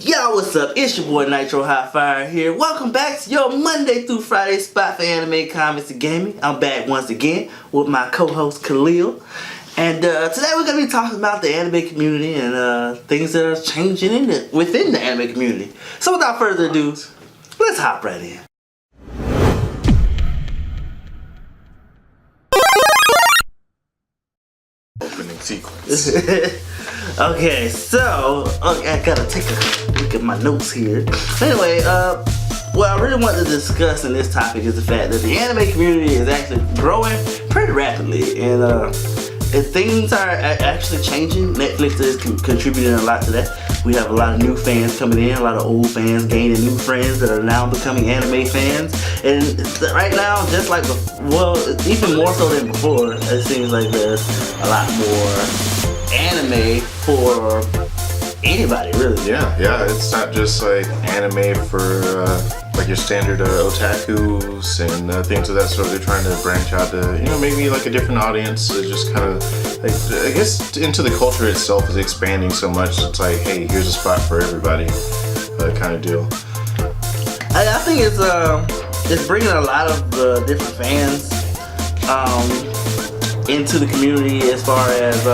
Yo, what's up? It's your boy Nitro Hot Fire here. Welcome back to your Monday through Friday spot for anime, comics, and gaming. I'm back once again with my co-host Khalil. And today we're going to be talking about the anime community and things that are changing within the anime community. So without further ado, let's hop right in. Opening sequence. Okay, so I gotta take a look at my notes here. Anyway, what I really want to discuss in this topic is the fact that the anime community is actually growing pretty rapidly, and things are actually changing. Netflix is contributing a lot to that. We have a lot of new fans coming in, a lot of old fans gaining new friends that are now becoming anime fans. And right now, just like, even more so than before, it seems like there's a lot more anime for anybody, really. Yeah, it's not just like anime for like your standard otakus and things of that sort. They're trying to branch out to, maybe like a different audience. Just kind of, like, I guess into the culture itself is expanding so much. It's like, hey, here's a spot for everybody, kind of deal. I think it's bringing a lot of different fans into the community as far as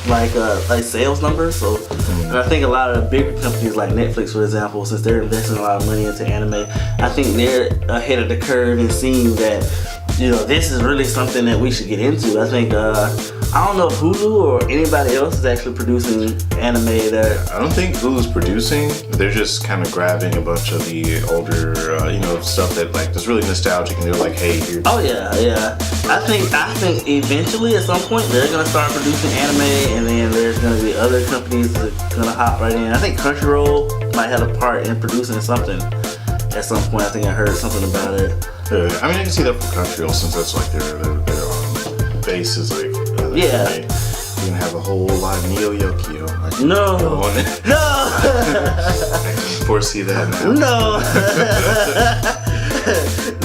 like sales numbers. So and I think a lot of the bigger companies like Netflix, for example, since they're investing a lot of money into anime, I think they're ahead of the curve in seeing that this is really something that we should get into. I think I don't know if Hulu or anybody else is actually producing anime there. I don't think Hulu's producing. They're just kind of grabbing a bunch of the older, stuff that like is really nostalgic, and they're like, hey, here. Oh yeah. I think eventually at some point they're gonna start producing anime, and then there's gonna be other companies that are gonna hop right in. I think Crunchyroll might have a part in producing something at some point. I think I heard something about it. I mean, I can see that for Crunchyroll, since that's like their base is like. Yeah. You can have a whole lot of Neo Yokio. No. I can foresee that now. No.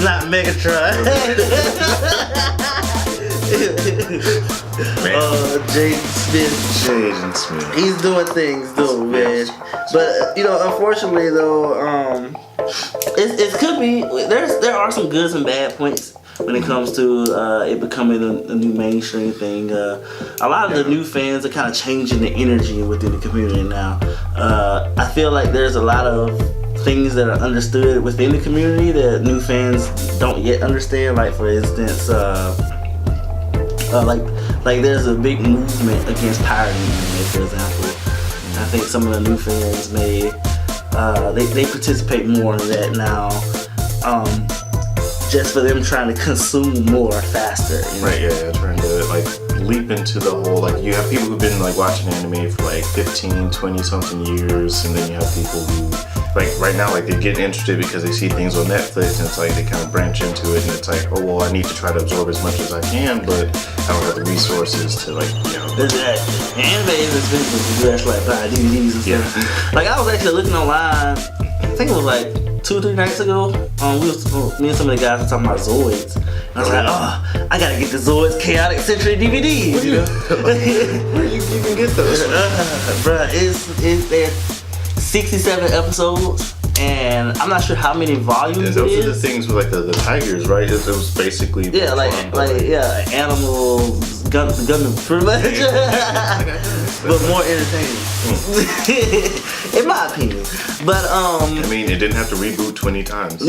Not Megatron. Jaden Smith. He's doing things though, man. But unfortunately though, it could be there are some goods and bad points when it comes to it becoming a new mainstream thing. A lot of the new fans are kind of changing the energy within the community now. I feel like there's a lot of things that are understood within the community that new fans don't yet understand. Like, for instance, like there's a big movement against pirating anime, for example. I think some of the new fans may they participate more in that now. Just for them trying to consume more faster. Right, yeah, trying to like leap into the whole, like, you have people who've been like watching anime for like 15, 20 something years, and then you have people who like right now, like, they get interested because they see things on Netflix, and it's like they kind of branch into it, and it's like, oh well, I need to try to absorb as much as I can, but I don't have the resources to, like, Anime is expensive. You actually like buy DVDs and stuff. Yeah. Like, I was actually looking online, I think it was like 2-3 nights ago, me and some of the guys were talking about Zoids. And I was like, oh, I gotta get the Zoids Chaotic Century DVD. Where you can get those? Bruh, they're 67 episodes, and I'm not sure how many volumes those are the things with like the tigers, right? It was basically animal Gundam, pretty much. But more entertaining, in my opinion. But I mean, it didn't have to reboot 20 times.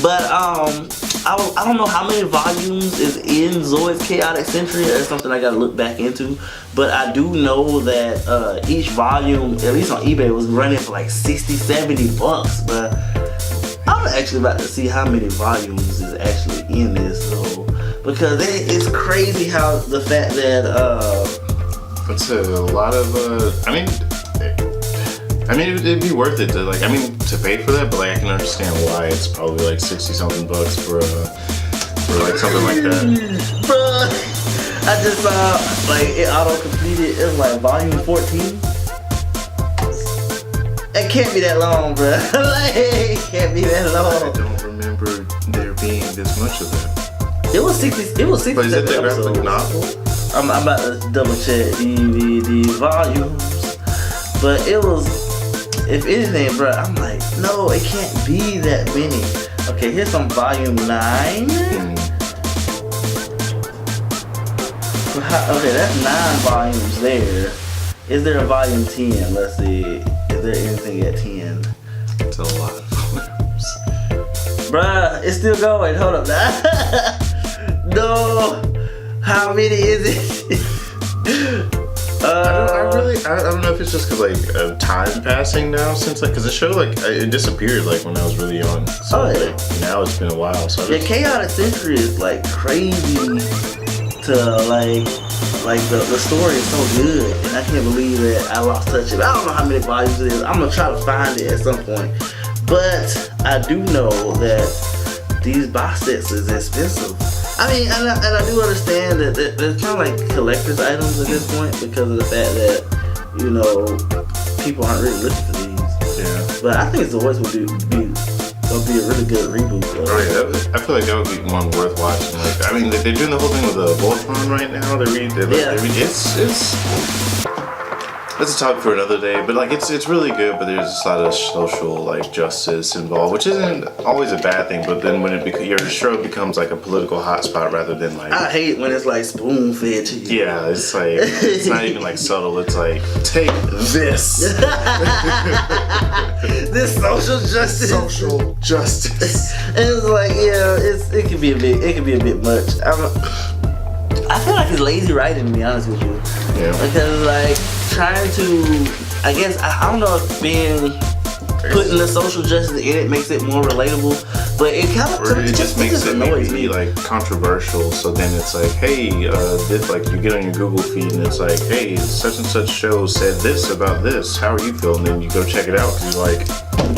But I don't know how many volumes is in Zoid's Chaotic Century. That's something I gotta look back into. But I do know that each volume, at least on eBay, was running for like $60-70. But I'm actually about to see how many volumes is actually in this, though, because it's crazy how the fact that it's a lot of I mean, it'd be worth it to to pay for that, but like, I can understand why it's probably like $60-something for like something like that. Bruh, I just saw like it auto-completed. It was like volume 14. It can't be that long, bruh. Like, it can't be that long. I don't remember there being this much of that. It was 60. It was 60. But is it the graphic novel? I'm about to double check DVD volumes, but it was, if anything, bro, I'm like, no, it can't be that many. Okay, here's some volume 9. Okay, that's 9 volumes there. Is there a volume 10? Let's see. Is there anything at 10? It's a lot of volumes. Bruh, it's still going. Hold up. No. How many is it? I don't know if it's just because like time passing now since like because the show like it disappeared like when I was really young. So like, now it's been a while. So yeah, Chaotic Century is like crazy to like the story is so good, and I can't believe that I lost touch of it. I don't know how many volumes it is. I'm gonna try to find it at some point, but I do know that these box sets is expensive. I mean, and I do understand that they're kind of like collector's items at this point because of the fact that, you know, people aren't really looking for these. Yeah. But I think The Voice would be a really good reboot. Oh yeah, I feel like that would be one worth watching. Like, I mean, they're doing the whole thing with the Voltron right now. It's a topic for another day, but like it's really good. But there's just a lot of social like justice involved, which isn't always a bad thing. But then when your show becomes like a political hotspot rather than like, I hate when it's like spoon fed to you. Yeah, it's like it's not even like subtle. It's like take this, this social justice. Social justice. And it's like it can be a bit much. I feel like it's lazy writing, to be honest with you. Yeah. Because like trying to, I guess I don't know if putting the social justice in it makes it more relatable, but it kind of it just makes it maybe like controversial. So then it's like, hey, this like you get on your Google feed and it's like, hey, such and such show said this about this. How are you feeling? And then you go check it out because you're like,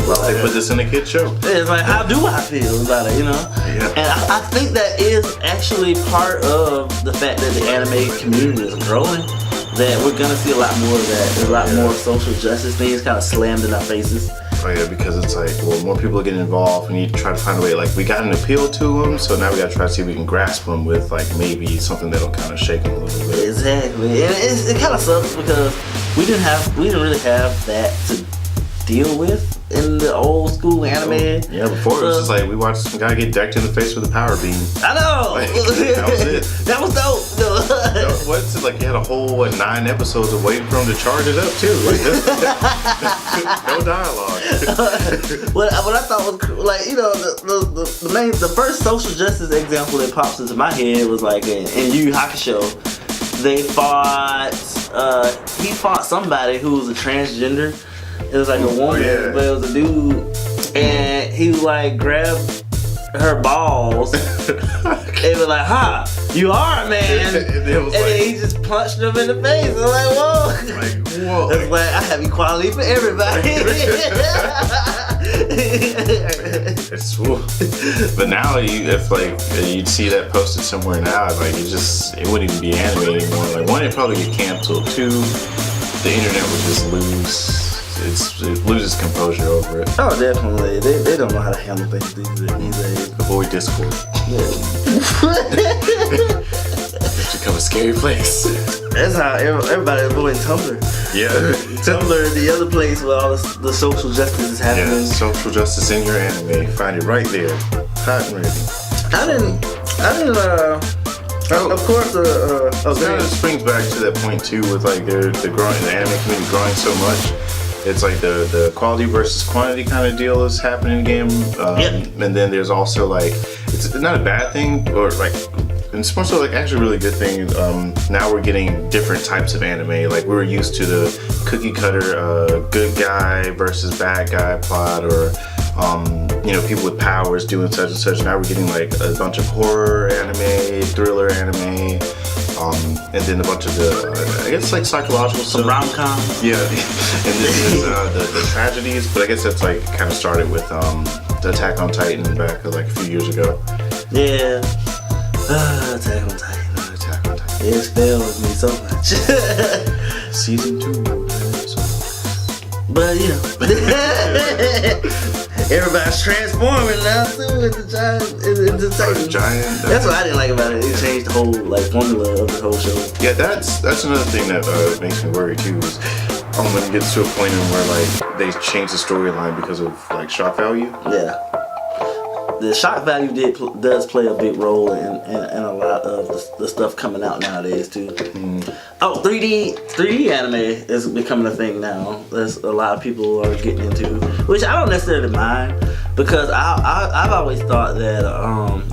well, they put this in a kid show. It's like, how do I feel about it, you know? Yeah. And I think that is actually part of the fact that the anime community is growing. That we're gonna see a lot more of that. There's a lot more social justice things kind of slammed in our faces. Oh yeah, because it's like, well, more people are getting involved. We need to try to find a way. Like, we got an appeal to them, so now we got to try to see if we can grasp them with like maybe something that'll kind of shake them a little bit. Exactly, and it kind of sucks because we didn't really have that to deal with in the old school anime. Yeah, before it was just like we watched some guy get decked in the face with a power beam. I know. Like, that was it. That was dope. What's it like? You had a whole 9 episodes of waiting for him to charge it up too. Like, no dialogue. What I thought was like, you know, the first social justice example that pops into my head was like in Yu Yu Hakusho. They fought. He fought somebody who was a transgender. It was like a woman, but it was a dude, and he like grabbed her balls and was like, "Ha, you are a man," and then he just punched him in the face. I was like, "Whoa!" It's like I have equality for everybody. It's cool. But now, if like you'd see that posted somewhere now, like it wouldn't even be anime anymore. Like one, it'd probably get canceled. 2, the internet would just lose. It loses composure over it. Oh, definitely. They don't know how to handle things these days. Avoid Discord. Yeah. It's become a scary place. That's how everybody avoids Tumblr. Yeah. Tumblr is the other place where all the social justice is happening. Yeah, social justice in your anime. Find it right there. Hot and ready. I didn't of course, it kind of springs back to that point too, with like the anime community growing so much. It's like the quality versus quantity kind of deal is happening in the game. And then there's also like, it's not a bad thing, or like, it's more so like actually a really good thing. Now we're getting different types of anime. Like we were used to the cookie cutter good guy versus bad guy plot, or people with powers doing such and such. Now we're getting like a bunch of horror anime, thriller anime, and then a bunch of I guess like psychological stuff. Some rom-coms. Yeah, and then there's the tragedies, but I guess that's like kind of started with the Attack on Titan back like a few years ago. Yeah. Attack on Titan. It failed with me so much. Season 2. But everybody's transforming now too into Titans. That's what I didn't like about it. It changed the whole like formula of the whole show. Yeah, that's another thing that makes me worry too. Is when it gets to a point in where like they change the storyline because of like shock value. Yeah. The shock value does play a big role in a lot of the stuff coming out nowadays too. Oh, 3D anime is becoming a thing now. There's a lot of people are getting into, which I don't necessarily mind because I've always thought that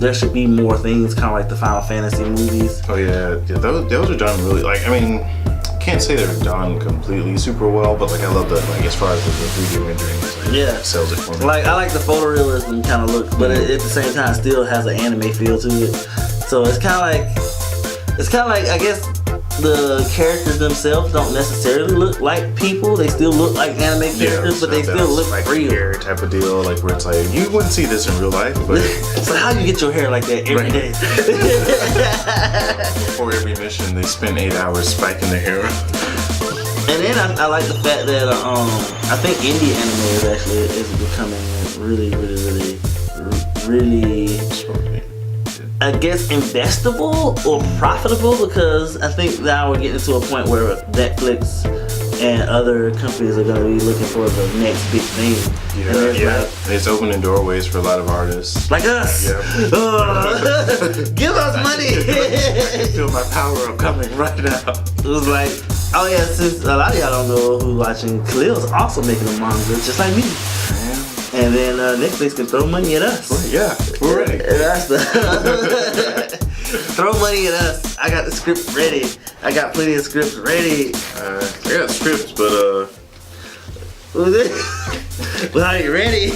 there should be more things kind of like the Final Fantasy movies. Oh yeah, those are done really like can't say they're done completely super well, but like I love that like as far as the 3D rendering, sells it for me. Like I like the photorealism kind of look, but at the same time still has an anime feel to it. So it's kind of like I guess the characters themselves don't necessarily look like people. They still look like anime characters, but they still look like real. Hair type of deal, like where it's like you wouldn't see this in real life. But so how do you get your hair like that every day? Before every mission, they spend 8 hours spiking their hair. And then I like the fact that I think indie anime is becoming really I guess investable or profitable, because I think now we're getting to a point where Netflix and other companies are going to be looking for the next big thing. It's opening doorways for a lot of artists. Like us. Yeah. Give us money. I can feel my power coming right now. It was like, oh yeah, since a lot of y'all don't know who's watching, Khalil's also making a manga just like me. And then Netflix can throw money at us. Right, yeah, we're ready. That's throw money at us. I got the script ready. I got plenty of scripts ready. I got scripts, but but are you ready?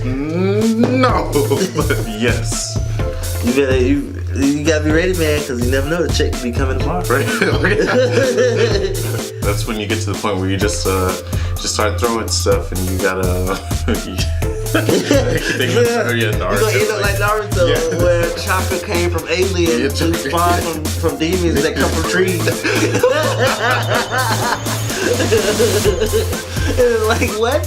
No, but yes. You gotta be ready, man, because you never know, the check could be coming tomorrow. Right. That's when you get to the point where you just start throwing stuff, and you gotta. You're gonna end up like Naruto, where chakra came from aliens who spawned from demons that come from trees. Like what?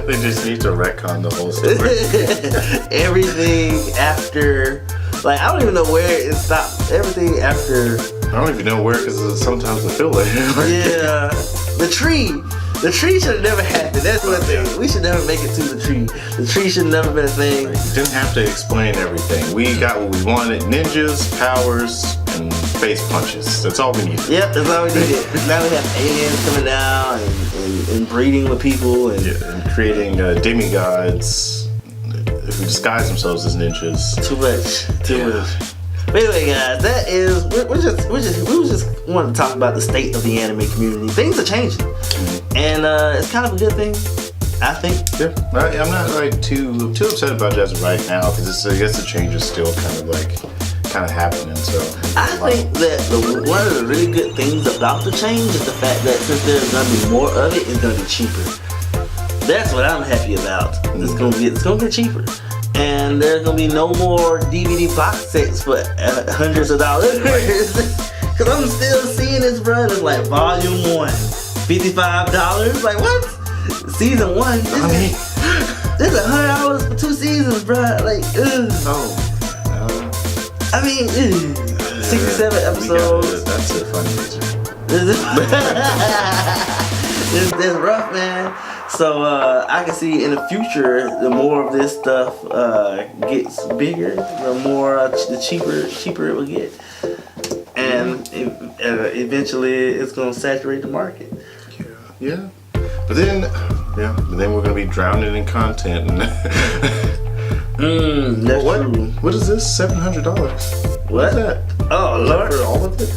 They just need to retcon the whole story. Everything after, like I don't even know where it stopped. Everything after. I don't even know where, because sometimes I feel like. Yeah, the tree. The tree should have never happened. That's one thing. We should never make it to the tree. The tree should have never been a thing. Like, you didn't have to explain everything. We got what we wanted: ninjas, powers, and face punches. That's all we needed. Yep, that's all we needed. Now we have aliens coming down and breeding with people and creating demigods who disguise themselves as ninjas. Too much. But anyway, guys, that is we just wanted to talk about the state of the anime community. Things are changing, and it's kind of a good thing, I think. Yeah, I'm not like too upset about it as of right now, because I guess the change is still kind of happening. So I think that one of the really good things about the change is the fact that since there's gonna be more of it, it's gonna be cheaper. That's what I'm happy about. It's gonna get cheaper. And there's gonna be no more DVD box sets for hundreds of dollars. Cause I'm still seeing this, bro. It's like volume 1, $55. Like what? Season 1. This is $100 for 2 seasons, bro. Like, I mean, 67 episodes. That's a funny reason. This is rough, man. So I can see in the future, the more of this stuff gets bigger, the more the cheaper it will get, and eventually it's gonna saturate the market. Yeah. But then we're gonna be drowning in content. That's true. What is this? $700. What is that? Oh Lord! For all of it?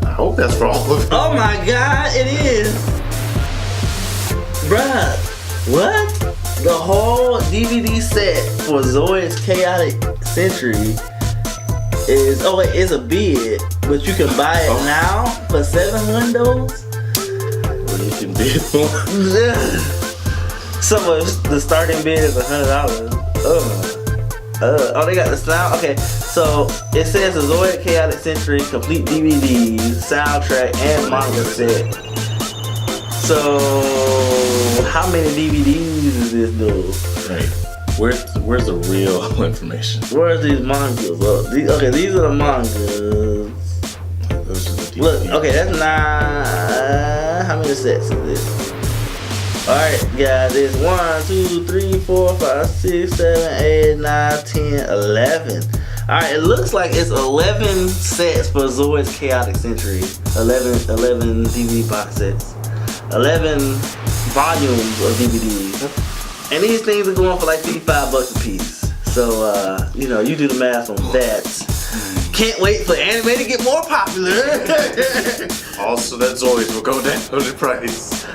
I hope that's for all of it. Oh my God! It is. Bruh, what? The whole DVD set for Zoid's Chaotic Century is a bid, but you can buy it now for $700. Or you can bid more. So the starting bid is $100. They got the sound. Okay, so it says the Zoid Chaotic Century complete DVD, soundtrack, and manga set. So, how many DVDs is this dude? Right. Where's the real information? Where's these mangas? Well, these are the mangas. Those are the DVDs. Look, okay, that's 9. How many sets is this? Alright, guys, it's 1, 2, 3, 4, 5, 6, 7, 8, 9, 10, 11. Alright, it looks like it's 11 sets for Zoid's Chaotic Century. 11 DVD box sets. 11 volumes of DVDs. And these things are going for like $55 a piece. So, you know, you do the math on that. Can't wait for anime to get more popular. Also, that Zoids will go down in price.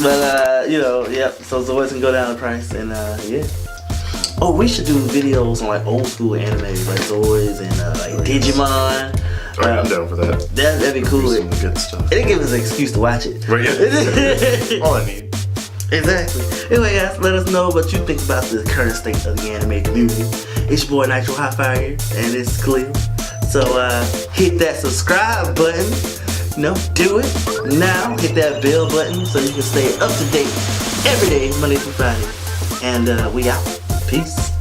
But, you know, yep. So Zoids can go down in price. And, yeah. Oh, we should do videos on like old school anime, like Zoids and like Digimon. I'm down for that. That'd be cool. Some good stuff. It'd give us an excuse to watch it. Right, yeah. All I need. Exactly. Anyway, guys, let us know what you think about the current state of the anime community. It's your boy Nitro Hot Fire here, and it's clear. So hit that subscribe button. You know, do it now. Hit that bell button so you can stay up to date every day, Monday through Friday. And we out. Peace.